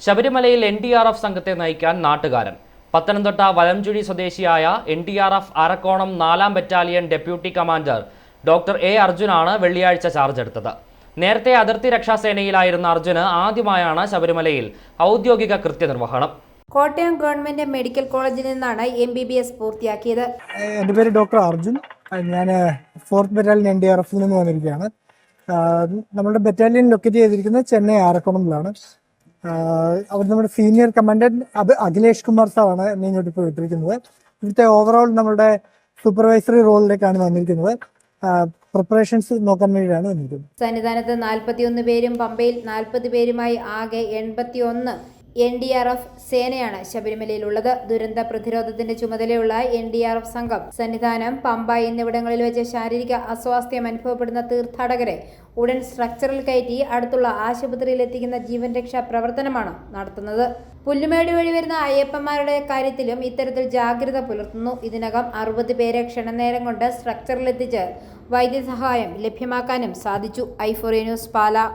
ശബരിമലയിൽ NDRF സംഘത്തെ നയിക്കാൻ നാട്ടുകാരൻ. പത്തനംതിട്ട വലംചുഴി സ്വദേശിയായ NDRF Arakkonam 4ാം battalion deputy commander doctor A. അർജുനാണ് വെള്ളിയാഴ്ച ചാർജ് എടുത്തത്. നേരത്തെ അതിർത്തി രക്ഷാസേനയിലായിരുന്ന അർജുന് ആദ്യമായാണ് ശബരിമലയിൽ ഔദ്യോഗിക കൃത്യനിർവഹണം. കോട്ടയം ഗവൺമെന്റ് മെഡിക്കൽ കോളേജിൽ നിന്നാണ് MBBS പൂർത്തിയാക്കിയത്. എൻ്റെ പേര് ഡോക്ടർ അർജുൻ. ഞാൻ 4th ബറ്റാലിയൻ NDRFിൽ നിന്ന് വന്നിരിക്കുകയാണ്. നമ്മുടെ ബറ്റാലിയൻ ലൊക്കേറ്റ് ചെയ്തിരിക്കുന്നത് ചെന്നൈ ആരക്കോണമിലാണ്. അവർ നമ്മുടെ സീനിയർ കമാൻഡന്റ് അഖിലേഷ് കുമാർ സാറാണ് എന്നെ ഇങ്ങോട്ട് ഇപ്പോൾ വിട്ടിരിക്കുന്നത്. ഇവിടുത്തെ ഓവറോൾ നമ്മുടെ സൂപ്പർവൈസറി റോളിലേക്കാണ് വന്നിരിക്കുന്നത്. പ്രിപ്പറേഷൻസ് നോക്കാൻ വേണ്ടിയാണ് വന്നിരിക്കുന്നത്. സന്നിധാനത്ത് 41 പേരും പമ്പയിൽ 40 പേരുമായി ആകെ 81 NDRF സേനയാണ് ശബരിമലയിലുള്ളത്. ദുരന്ത പ്രതിരോധത്തിന്റെ ചുമതലയുള്ള NDRF സംഘം സന്നിധാനം, പമ്പ എന്നിവിടങ്ങളിൽ വെച്ച് ശാരീരിക അസ്വാസ്ഥ്യം അനുഭവപ്പെടുന്ന തീർത്ഥാടകരെ ഉടൻ സ്ട്രക്ചറിൽ കയറ്റി അടുത്തുള്ള ആശുപത്രിയിൽ എത്തിക്കുന്ന ജീവൻ രക്ഷാ പ്രവർത്തനമാണ് നടത്തുന്നത്. പുല്ലുമേട് വഴി വരുന്ന അയ്യപ്പന്മാരുടെ കാര്യത്തിലും ഇത്തരത്തിൽ ജാഗ്രത പുലർത്തുന്നു. ഇതിനകം 60 പേരെ ക്ഷണനേരം കൊണ്ട് സ്ട്രക്ചറിലെത്തിച്ച് വൈദ്യസഹായം ലഭ്യമാക്കാനും സാധിച്ചു. i4A news, Pala.